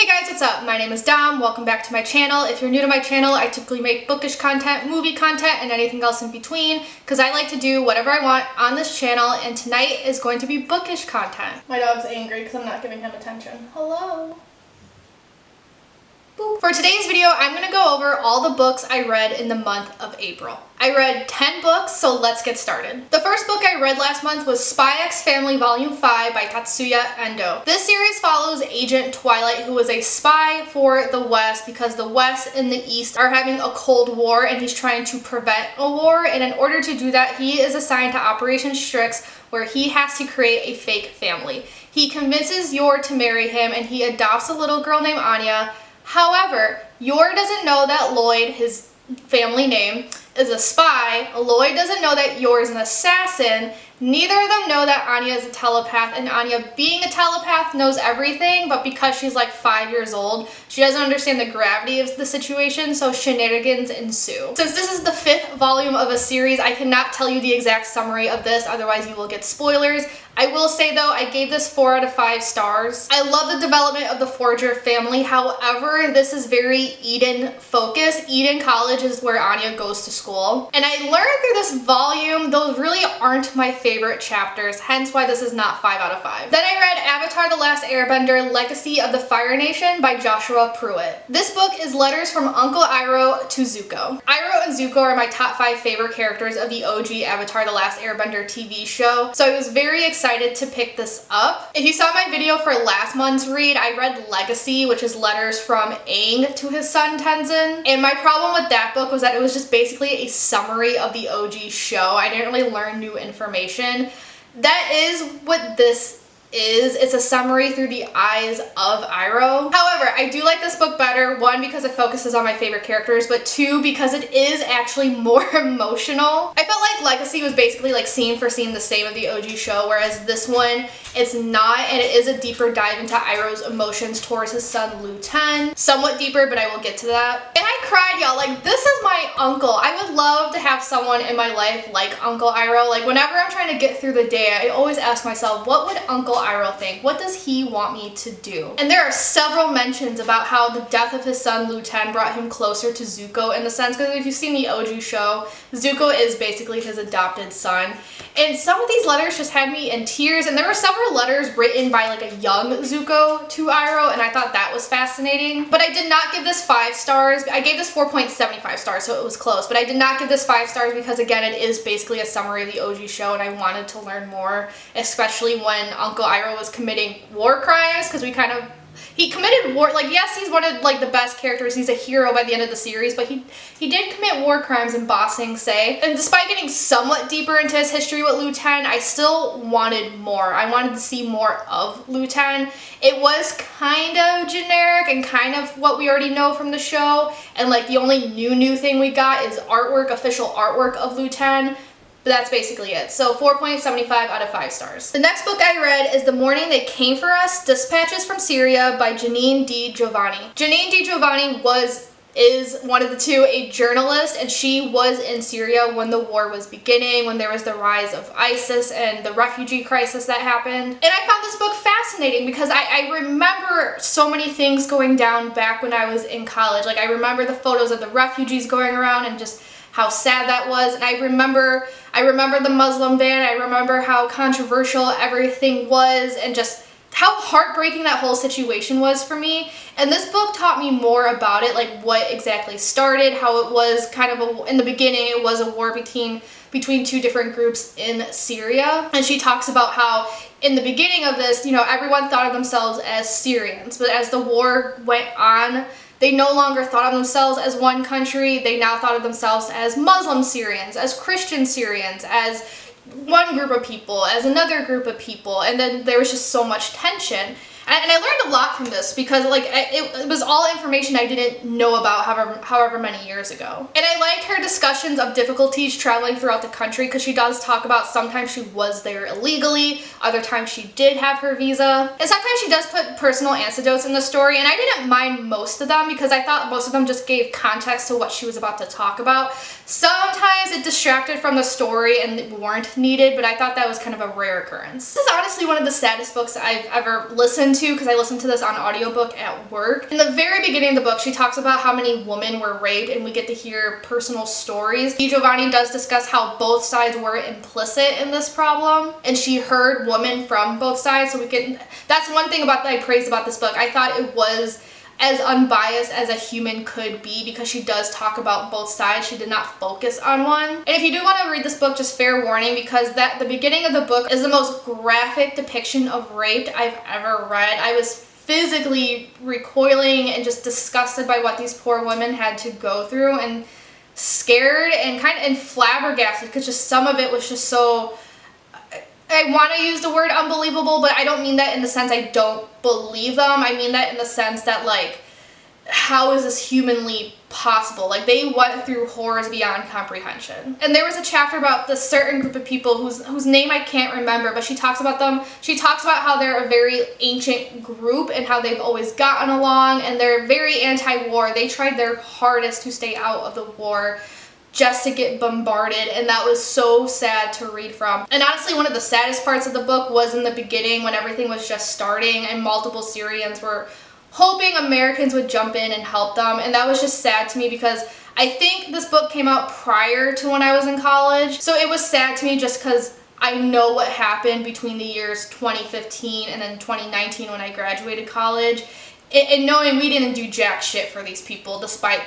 Hey guys, what's up? My name is Dom. Welcome back to my channel. If you're new to my channel, I typically make bookish content, movie content, and anything else in between because I like to do whatever I want on this channel, and tonight is going to be bookish content. My dog's angry because I'm not giving him attention. Hello. For today's video, I'm going to go over all the books I read in the month of April. I read 10 books, so let's get started. The first book I read last month was Spy X Family Volume 5 by Tatsuya Endo. This series follows Agent Twilight, who is a spy for the West because the West and the East are having a Cold War and he's trying to prevent a war, and in order to do that, he is assigned to Operation Strix, where he has to create a fake family. He convinces Yor to marry him and he adopts a little girl named Anya. However, Yor doesn't know that Lloyd, his family name, is a spy. Lloyd doesn't know that Yor is an assassin. Neither of them know that Anya is a telepath, and Anya, being a telepath, knows everything, but because she's like 5 years old, she doesn't understand the gravity of the situation, so shenanigans ensue. Since this is the 5th volume of a series, I cannot tell you the exact summary of this, otherwise you will get spoilers. I will say though, I gave this 4 out of 5 stars. I love the development of the Forger family, however, this is very Eden focused. Eden College is where Anya goes to school. And I learned through this volume, those really aren't my favorite chapters, hence why this is not 5 out of 5. Then I read Avatar: The Last Airbender, Legacy of the Fire Nation by Joshua Pruitt. This book is letters from Uncle Iroh to Zuko. Iroh and Zuko are my top 5 favorite characters of the OG Avatar: The Last Airbender TV show, so I was very excited to pick this up. If you saw my video for last month's read, I read Legacy, which is letters from Aang to his son Tenzin, and my problem with that book was that it was just basically a summary of the OG show. I didn't really learn new information. That is what this is. It's a summary through the eyes of Iroh. However, I do like this book better, 1, because it focuses on my favorite characters, but 2, because it is actually more emotional. I felt like Legacy was basically like scene for scene the same of the OG show, whereas this one, it's not, and it is a deeper dive into Iroh's emotions towards his son Lu Ten. Somewhat deeper, but I will get to that. And I cried, y'all. Like, this is my uncle. I would love to have someone in my life like Uncle Iroh. Like, whenever I'm trying to get through the day, I always ask myself, what would Uncle Iroh think? What does he want me to do? And there are several mentions about how the death of his son Lu Ten brought him closer to Zuko, in the sense, because if you've seen the OG show, Zuko is basically his adopted son. And some of these letters just had me in tears, and there were several letters written by like a young Zuko to Iroh, and I thought that was fascinating. But I did not give this 5 stars. I gave this 4.75 stars, so it was close, but I did not give this 5 stars because, again, it is basically a summary of the OG show, and I wanted to learn more, especially when Uncle Iroh was committing war crimes, because he committed war, like, yes, he's one of like the best characters, he's a hero by the end of the series, but he did commit war crimes in Ba Sing Se. And despite getting somewhat deeper into his history with Lu Ten, I still wanted more. I wanted to see more of Lu Ten. It was kind of generic and kind of what we already know from the show, and like the only new thing we got is artwork, official artwork of Lu Ten. But that's basically it. So 4.75 out of 5 stars. The next book I read is The Morning They Came For Us, Dispatches from Syria by Janine Di Giovanni. Janine Di Giovanni is one of the two, a journalist, and she was in Syria when the war was beginning, when there was the rise of ISIS and the refugee crisis that happened. And I found this book fascinating because I remember so many things going down back when I was in college. Like, I remember the photos of the refugees going around and just how sad that was, and I remember the Muslim ban, I remember how controversial everything was, and just how heartbreaking that whole situation was for me. And this book taught me more about it, like what exactly started, how it was kind of in the beginning it was a war between 2 different groups in Syria. And she talks about how in the beginning of this, you know, everyone thought of themselves as Syrians, but as the war went on, they no longer thought of themselves as one country. They now thought of themselves as Muslim Syrians, as Christian Syrians, as one group of people, as another group of people, and then there was just so much tension. And I learned a lot from this because, like, it was all information I didn't know about however many years ago. And I liked her discussions of difficulties traveling throughout the country, because she does talk about sometimes she was there illegally, other times she did have her visa, and sometimes she does put personal anecdotes in the story, and I didn't mind most of them because I thought most of them just gave context to what she was about to talk about. Sometimes it distracted from the story and weren't needed, but I thought that was kind of a rare occurrence. This is honestly one of the saddest books I've ever listened listen to because I listened to this on audiobook at work. In the very beginning of the book, she talks about how many women were raped, and we get to hear personal stories. Giovanni does discuss how both sides were implicit in this problem, and she heard women from both sides, so that's one thing that I praise about this book. I thought it was as unbiased as a human could be because she does talk about both sides. She did not focus on one. And if you do want to read this book, just fair warning, because the beginning of the book is the most graphic depiction of rape I've ever read. I was physically recoiling and just disgusted by what these poor women had to go through, and scared and flabbergasted because just some of it was just so, I want to use the word unbelievable, but I don't mean that in the sense I don't believe them. I mean that in the sense that, like, how is this humanly possible? Like, they went through horrors beyond comprehension. And there was a chapter about this certain group of people whose name I can't remember, but she talks about them. She talks about how they're a very ancient group and how they've always gotten along, and they're very anti-war. They tried their hardest to stay out of the war just to get bombarded, and that was so sad to read from. And honestly, one of the saddest parts of the book was in the beginning when everything was just starting and multiple Syrians were hoping Americans would jump in and help them, and that was just sad to me because I think this book came out prior to when I was in college, so it was sad to me just because I know what happened between the years 2015 and then 2019 when I graduated college. And knowing we didn't do jack shit for these people despite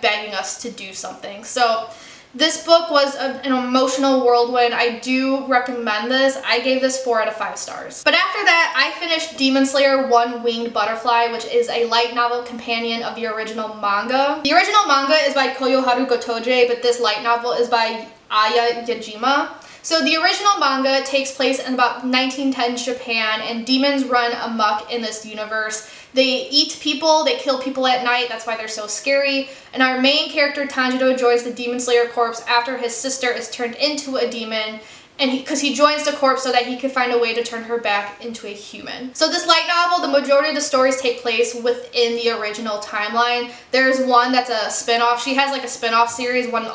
begging us to do something. So this book was an emotional whirlwind. I do recommend this. I gave this 4 out of 5 stars. But after that, I finished Demon Slayer One Winged Butterfly, which is a light novel companion of the original manga. The original manga is by Koyoharu Gotoge, but this light novel is by Aya Yajima. So the original manga takes place in about 1910s Japan, and demons run amok in this universe. They eat people, they kill people at night, that's why they're so scary. And our main character, Tanjiro, joins the Demon Slayer Corps after his sister is turned into a demon, and because he joins the corps so that he could find a way to turn her back into a human. So this light novel, the majority of the stories take place within the original timeline. There's one that's a spin-off. She has like a spin-off series when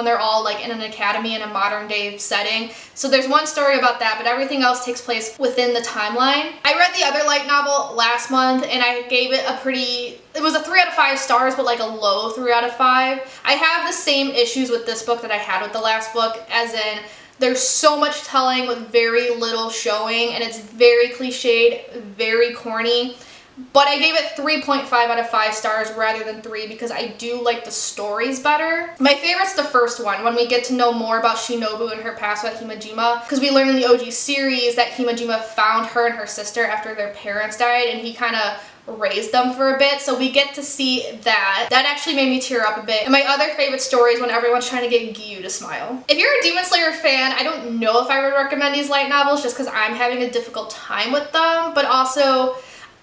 they're all like in an academy in a modern day setting. So there's one story about that, but everything else takes place within the timeline. I read the other light novel last month and I gave it it was a 3 out of 5 stars, but like a low 3 out of 5. I have the same issues with this book that I had with the last book, as in there's so much telling with very little showing, and it's very cliched, very corny. But I gave it 3.5 out of 5 stars rather than 3 because I do like the stories better. My favorite's the first one, when we get to know more about Shinobu and her past with Himajima, because we learn in the OG series that Himajima found her and her sister after their parents died, and he kind of raised them for a bit, so we get to see that. That actually made me tear up a bit. And my other favorite story is when everyone's trying to get Giyu to smile. If you're a Demon Slayer fan, I don't know if I would recommend these light novels just because I'm having a difficult time with them, but also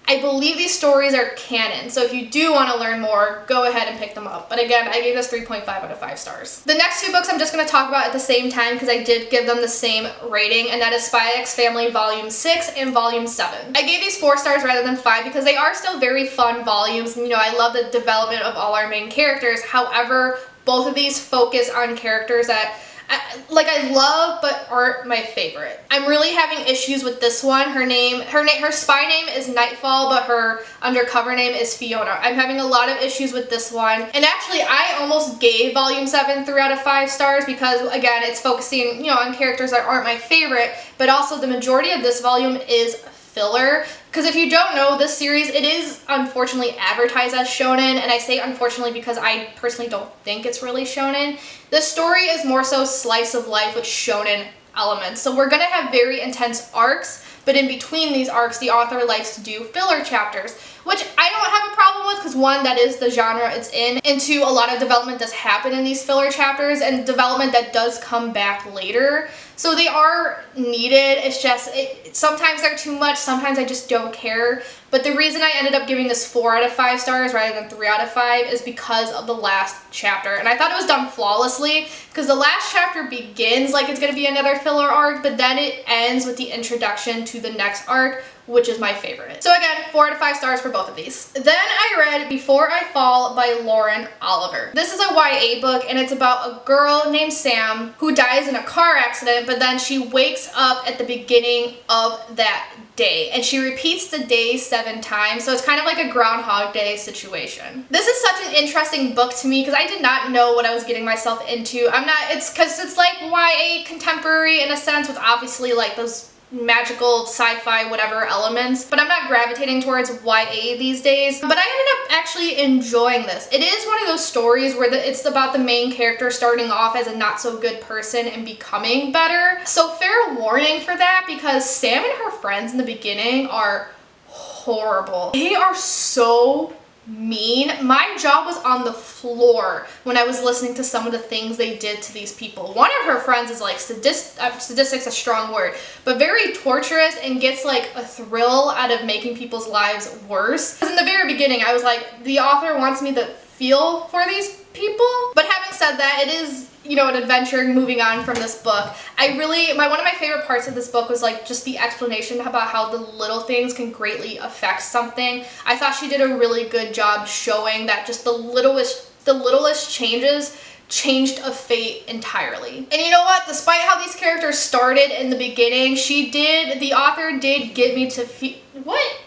I believe these stories are canon, so if you do want to learn more, go ahead and pick them up. But again, I gave this 3.5 out of 5 stars. The next 2 books I'm just going to talk about at the same time because I did give them the same rating, and that is Spy X Family Volume 6 and Volume 7. I gave these 4 stars rather than 5 because they are still very fun volumes. You know, I love the development of all our main characters. However, both of these focus on characters that I love but aren't my favorite. I'm really having issues with this one. Her spy name is Nightfall, but her undercover name is Fiona. I'm having a lot of issues with this one, and actually I almost gave Volume 7 3 out of 5 stars because again, it's focusing, you know, on characters that aren't my favorite, but also the majority of this volume is filler. Because if you don't know, this series, it is unfortunately advertised as shonen, and I say unfortunately because I personally don't think it's really shonen. The story is more so slice of life with shonen elements. So we're gonna have very intense arcs, but in between these arcs, the author likes to do filler chapters, which I don't have a problem with because 1, that is the genre it's in, and 2, a lot of development does happen in these filler chapters and development that does come back later. So they are needed. It's just, sometimes they're too much, sometimes I just don't care. But the reason I ended up giving this 4 out of 5 stars rather than 3 out of 5 is because of the last chapter. And I thought it was done flawlessly because the last chapter begins like it's going to be another filler arc, but then it ends with the introduction to the next arc, which is my favorite. So again, 4 out of 5 stars for both of these. Then I read Before I Fall by Lauren Oliver. This is a YA book, and it's about a girl named Sam who dies in a car accident, but then she wakes up at the beginning of that day, and she repeats the day 7 times, so it's kind of like a Groundhog Day situation. This is such an interesting book to me because I did not know what I was getting myself into. It's because it's like YA contemporary in a sense, with obviously like those magical sci-fi whatever elements, but I'm not gravitating towards YA these days. But I ended up actually enjoying this. It is one of those stories where it's about the main character starting off as a not so good person and becoming better. So fair warning for that, because Sam and her friends in the beginning are horrible. They are so mean. My jaw was on the floor when I was listening to some of the things they did to these people. One of her friends is like sadistic's a strong word, but very torturous and gets like a thrill out of making people's lives worse. Because in the very beginning I was like, the author wants me to feel for these people. But having said that, it is, you know, an adventure moving on from this book. One of my favorite parts of this book was like just the explanation about how the little things can greatly affect something. I thought she did a really good job showing that just the littlest changes changed a fate entirely. And you know what? Despite how these characters started in the beginning, the author did get me to feel— What?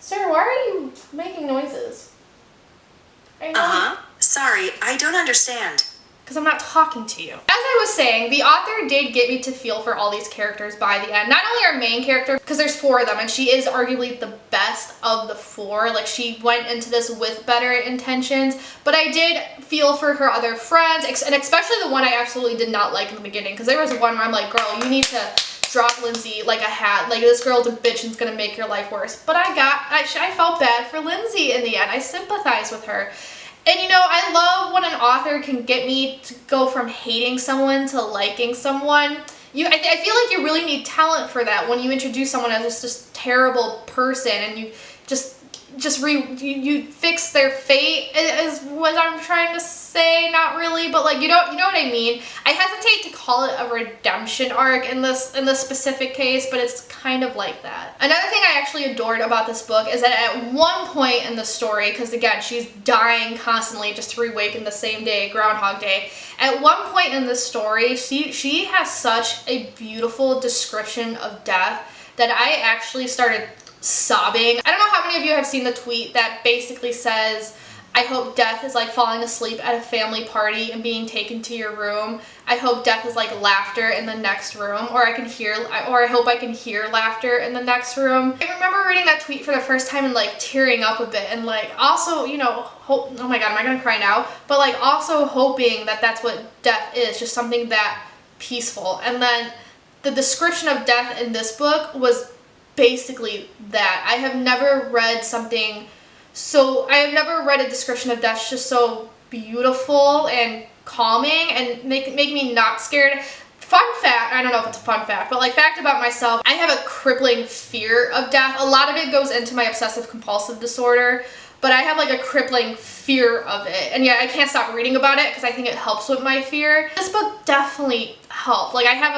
Sir, why are you making noises? Sorry, I don't understand. Because I'm not talking to you. As I was saying, the author did get me to feel for all these characters by the end. Not only our main character, because there's 4 of them, and she is arguably the best of the 4. Like, she went into this with better intentions, but I did feel for her other friends, and especially the one I absolutely did not like in the beginning, because there was one where I'm like, girl, you need to drop Lindsay like a hat. Like, this girl's a bitch and it's gonna make your life worse. But I felt bad for Lindsay in the end. I sympathized with her. And you know, I love when an author can get me to go from hating someone to liking someone. I feel like you really need talent for that when you introduce someone as just this terrible person and you you fix their fate, is what I'm trying to say. Not really, but like, you know what I mean. I hesitate to call it a redemption arc in this specific case, but it's kind of like that. Another thing I actually adored about this book is that at one point in the story, because again, she's dying constantly just to reawaken the same day, Groundhog Day. At one point in this story, she has such a beautiful description of death that I actually started sobbing. I don't know how many of you have seen the tweet that basically says, I hope death is like falling asleep at a family party and being taken to your room. I hope death is like laughter in the next room, or I hope I can hear laughter in the next room. I remember reading that tweet for the first time and like tearing up a bit, and like also, you know, oh my god, am I gonna cry now? But like also hoping that that's what death is, just something that peaceful. And then the description of death in this book was basically that. I have never read a description of death just so beautiful and calming and make me not scared. Fun fact, I don't know if it's a fun fact, but like fact about myself, I have a crippling fear of death. A lot of it goes into my obsessive compulsive disorder, but I have like a crippling fear of it. And yeah, I can't stop reading about it because I think it helps with my fear. This book definitely helped. Like, I have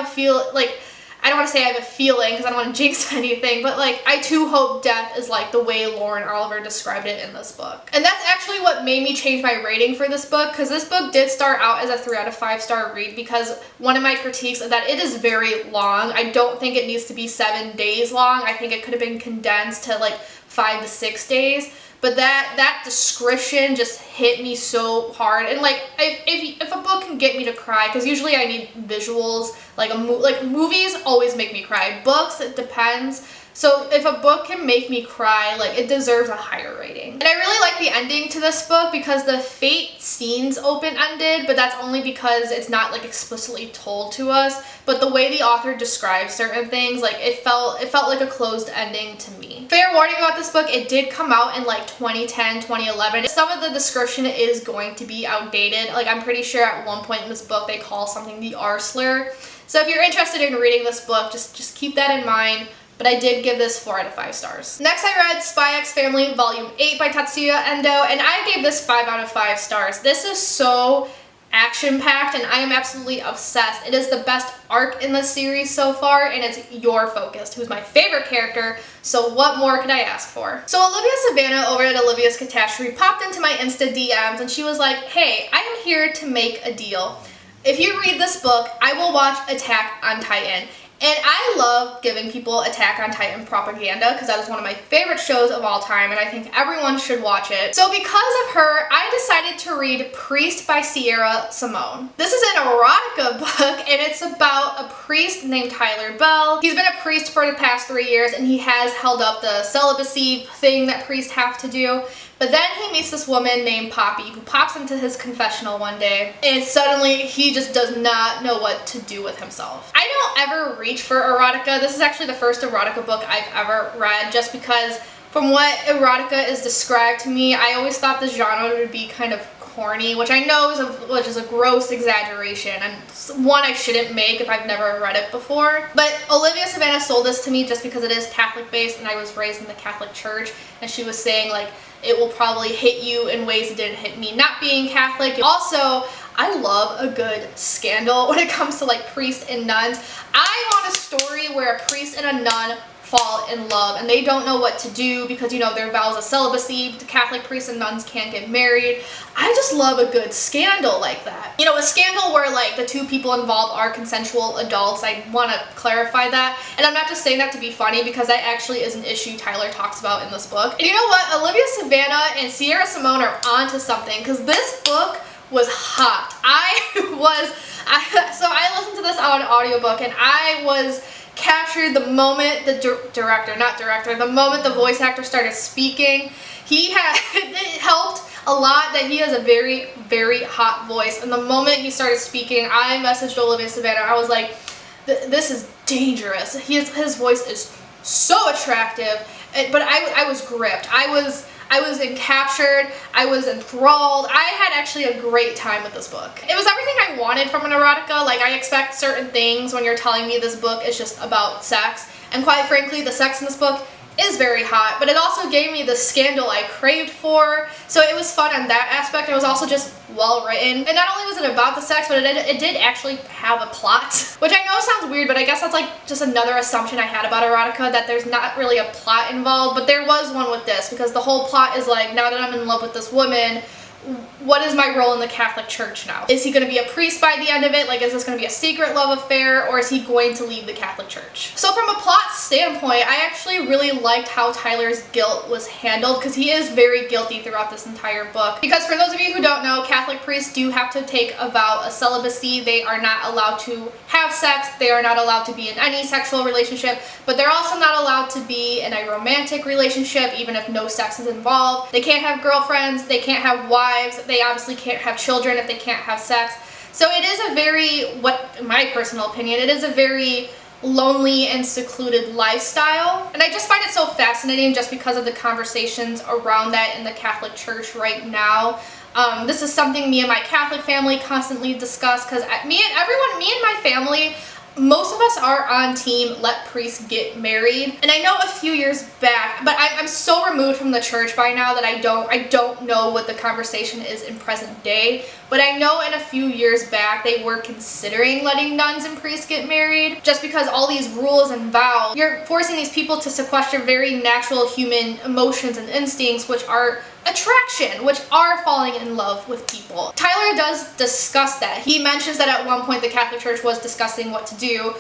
I don't want to say I have a feeling because I don't want to jinx anything, but like, I too hope death is like the way Lauren Oliver described it in this book. And that's actually what made me change my rating for this book, because this book did start out as a 3 out of 5 star read, because one of my critiques is that it is very long. I don't think it needs to be 7 days long. I think it could have been condensed to like 5 to 6 days. But that description just hit me so hard. And like, if a book can get me to cry, because usually I need visuals, like movies always make me cry. Books, it depends. So if a book can make me cry, like, it deserves a higher rating. And I really like the ending to this book because the fate scene's open-ended, but that's only because it's not like explicitly told to us. But the way the author describes certain things, like, it felt like a closed ending to me. Fair warning about this book, it did come out in like 2010, 2011. Some of the description is going to be outdated. Like, I'm pretty sure at one point in this book they call something the R slur. So if you're interested in reading this book, just keep that in mind. But I did give this 4 out of 5 stars. Next, I read Spy X Family Volume 8 by Tatsuya Endo, and I gave this 5 out of 5 stars. This is so action-packed, and I am absolutely obsessed. It is the best arc in the series so far, and it's Yor focused, who's my favorite character, so what more could I ask for? So Olivia Savannah over at Olivia's Catastrophe popped into my Insta DMs, and she was like, hey, I am here to make a deal. If you read this book, I will watch Attack on Titan. And I love giving people Attack on Titan propaganda because that is one of my favorite shows of all time and I think everyone should watch it. So because of her, I decided to read Priest by Sierra Simone. This is an erotica book and it's about a priest named Tyler Bell. He's been a priest for the past 3 years and he has held up the celibacy thing that priests have to do. But then he meets this woman named Poppy who pops into his confessional one day and suddenly he just does not know what to do with himself. I don't ever reach for erotica. This is actually the first erotica book I've ever read just because from what erotica is described to me, I always thought the genre would be kind of corny, which I know is a gross exaggeration and one I shouldn't make if I've never read it before. But Olivia Savannah sold this to me just because it is Catholic based and I was raised in the Catholic Church and she was saying like it will probably hit you in ways it didn't hit me not being Catholic. Also, I love a good scandal when it comes to like priests and nuns. I want a story where a priest and a nun fall in love and they don't know what to do because, you know, their vows of celibacy, the Catholic priests and nuns can't get married. I just love a good scandal like that. You know, a scandal where like the two people involved are consensual adults. I want to clarify that. And I'm not just saying that to be funny because that actually is an issue Tyler talks about in this book. And you know what? Olivia Savannah and Sierra Simone are onto something because this book was hot. So I listened to this on an audiobook and I was captured the moment the moment the voice actor started speaking. It helped a lot that he has a very, very hot voice. And the moment he started speaking, I messaged Olivia Savannah. I was like, this is dangerous. His voice is so attractive. But I was gripped. I was captured, I was enthralled. I had actually a great time with this book. It was everything I wanted from an erotica. Like I expect certain things when you're telling me this book is just about sex. And quite frankly, the sex in this book is very hot, but it also gave me the scandal I craved for. So it was fun on that aspect. It was also just well written. And not only was it about the sex, but it did actually have a plot, which I know sounds weird, but I guess that's like just another assumption I had about erotica, that there's not really a plot involved, but there was one with this because the whole plot is like, now that I'm in love with this woman, what is my role in the Catholic Church now? Is he going to be a priest by the end of it? Like, is this going to be a secret love affair, or is he going to leave the Catholic Church? So from a plot standpoint, I actually really liked how Tyler's guilt was handled because he is very guilty throughout this entire book. Because for those of you who don't know, Catholic priests do have to take a vow of celibacy. They are not allowed to have sex. They are not allowed to be in any sexual relationship, but they're also not allowed to be in a romantic relationship, even if no sex is involved. They can't have girlfriends. They can't have wives. They obviously can't have children if they can't have sex. So it is a very, in my personal opinion, it is a very lonely and secluded lifestyle. And I just find it so fascinating just because of the conversations around that in the Catholic Church right now. This is something me and my Catholic family constantly discuss because me and my family, most of us are on team let priests get married. And I know a few years back, but I'm so removed from the church by now that I don't know what the conversation is in present day. But I know in a few years back they were considering letting nuns and priests get married just because all these rules and vows, you're forcing these people to sequester very natural human emotions and instincts, which are attraction, which are falling in love with people. Tyler does discuss that. He mentions that at one point the Catholic Church was discussing what to do,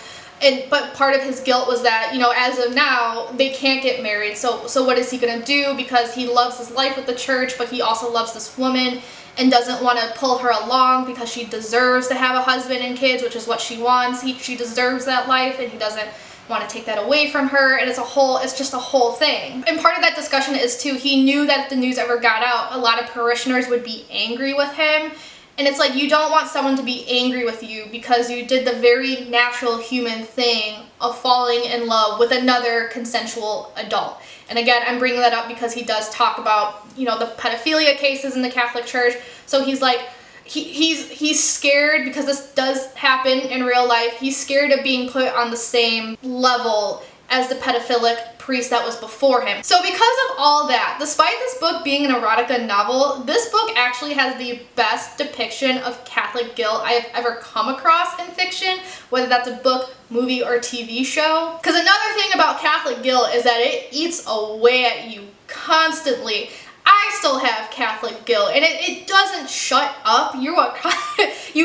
but part of his guilt was that, you know, as of now, they can't get married. So what is he gonna do? Because he loves his life with the church, but he also loves this woman and doesn't want to pull her along because she deserves to have a husband and kids, which is what she wants. She deserves that life and he doesn't want to take that away from her, and it's just a whole thing. And part of that discussion is too, he knew that if the news ever got out, a lot of parishioners would be angry with him. And it's like, you don't want someone to be angry with you because you did the very natural human thing of falling in love with another consensual adult. And again, I'm bringing that up because he does talk about, you know, the pedophilia cases in the Catholic Church. So he's like, he's scared because this does happen in real life. He's scared of being put on the same level as the pedophilic priest that was before him. So because of all that, despite this book being an erotica novel, this book actually has the best depiction of Catholic guilt I have ever come across in fiction, whether that's a book, movie, or TV show. Because another thing about Catholic guilt is that it eats away at you constantly. I still have Catholic guilt, and it doesn't shut up. You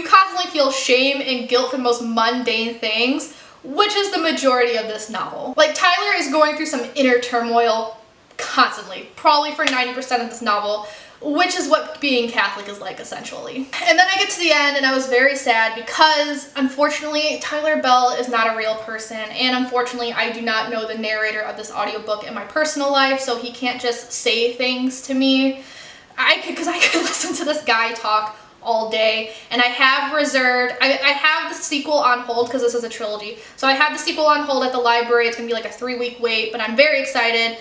constantly feel shame and guilt for the most mundane things. which is the majority of this novel. Like, Tyler is going through some inner turmoil constantly, probably for 90% of this novel, which is what being Catholic is like, essentially. And then I get to the end and I was very sad because, unfortunately, Tyler Bell is not a real person, and unfortunately I do not know the narrator of this audiobook in my personal life, so he can't just say things to me. Because I could listen to this guy talk all day, and I have reserved, I have the sequel on hold because this is a trilogy, so I have the sequel on hold at the library. It's gonna be like a 3-week wait, but I'm very excited.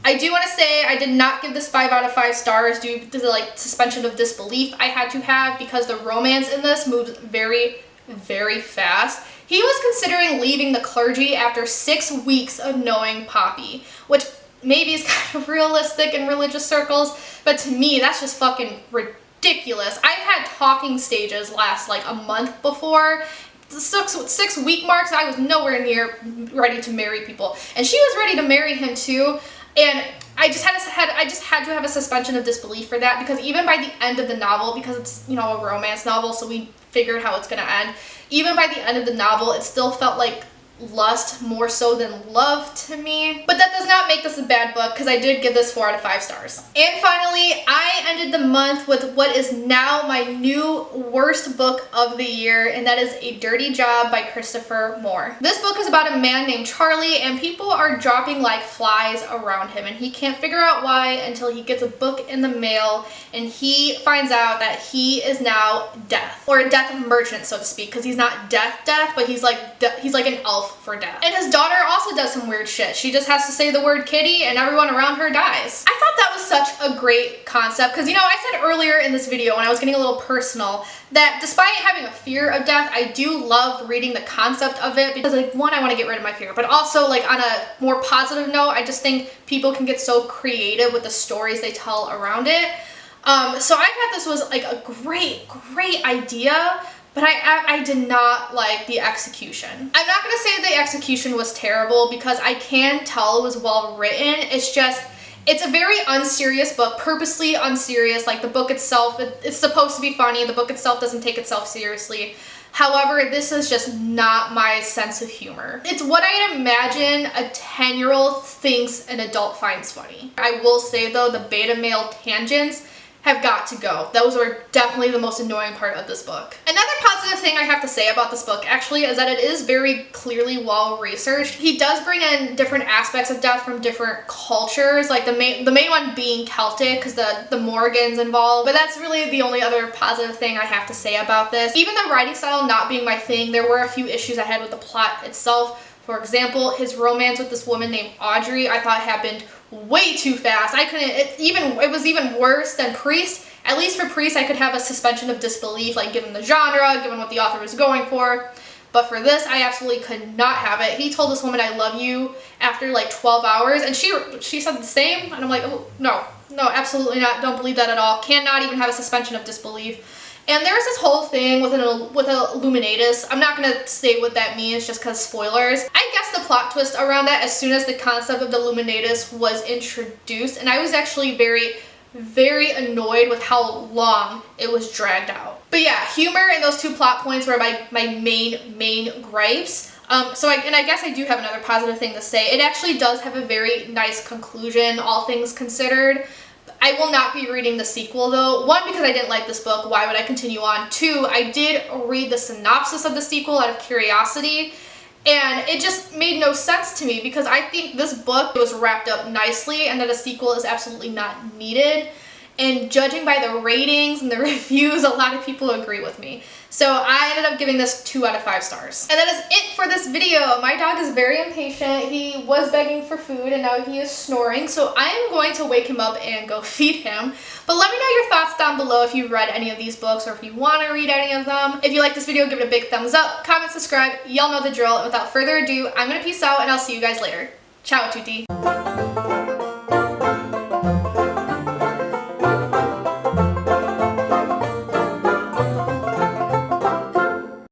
I do want to say I did not give this 5 out of 5 stars due to the like suspension of disbelief I had to have, because the romance in this moves very, very fast. He was considering leaving the clergy after 6 weeks of knowing Poppy, which maybe is kind of realistic in religious circles, but to me that's just fucking ridiculous. I've had talking stages last like a month before. The 6 week marks, I was nowhere near ready to marry people, and she was ready to marry him too. And I just had to have a suspension of disbelief for that, because even by the end of the novel, because it's, you know, a romance novel, so we figured how it's gonna end, even by the end of the novel, it still felt like lust more so than love to me. But that does not make this a bad book, because I did give this 4 out of 5 stars. And finally, I ended the month with what is now my new worst book of the year, and that is A Dirty Job by Christopher Moore. This book is about a man named Charlie, and people are dropping like flies around him, and he can't figure out why until he gets a book in the mail and he finds out that he is now death, or a death merchant, so to speak, because he's not death, but he's like an elf for death. And his daughter also does some weird shit. She just has to say the word kitty and everyone around her dies. I thought that was such a great concept, because, you know, I said earlier in this video when I was getting a little personal that despite having a fear of death, I do love reading the concept of it, because, like, one, I want to get rid of my fear, but also, like, on a more positive note, I just think people can get so creative with the stories they tell around it. So I thought this was like a great idea, but I did not like the execution. I'm not gonna say the execution was terrible, because I can tell it was well written. It's just, it's a very unserious book, purposely unserious. Like, the book itself, it's supposed to be funny. The book itself doesn't take itself seriously. However, this is just not my sense of humor. It's what I'd imagine a 10-year-old thinks an adult finds funny. I will say though, the beta male tangents have got to go. Those were definitely the most annoying part of this book. Another positive thing I have to say about this book actually is that it is very clearly well researched. He does bring in different aspects of death from different cultures, like the main one being Celtic, because the Morgans involved, but that's really the only other positive thing I have to say about this. Even the writing style not being my thing, there were a few issues I had with the plot itself. For example, his romance with this woman named Audrey, I thought happened way too fast. It was even worse than Priest. At least for Priest, I could have a suspension of disbelief, like given the genre, given what the author was going for. But for this, I absolutely could not have it. He told this woman, "I love you," after like 12 hours, and she said the same, and I'm like, oh, no, absolutely not. Don't believe that at all. Cannot even have a suspension of disbelief. And there's this whole thing with a Illuminatus. I'm not gonna say what that means just because spoilers. I guess the plot twist around that as soon as the concept of the Illuminatus was introduced, and I was actually very, very annoyed with how long it was dragged out. But yeah, humor and those 2 plot points were my main gripes. I guess I do have another positive thing to say. It actually does have a very nice conclusion, all things considered. I will not be reading the sequel though. 1, because I didn't like this book. Why would I continue on? 2, I did read the synopsis of the sequel out of curiosity, and it just made no sense to me, because I think this book was wrapped up nicely and that a sequel is absolutely not needed. And judging by the ratings and the reviews, a lot of people agree with me. So I ended up giving this 2 out of 5 stars. And that is it for this video. My dog is very impatient. He was begging for food and now he is snoring. So I am going to wake him up and go feed him. But let me know your thoughts down below if you've read any of these books or if you want to read any of them. If you like this video, give it a big thumbs up, comment, subscribe. Y'all know the drill. And without further ado, I'm going to peace out and I'll see you guys later. Ciao, tutti.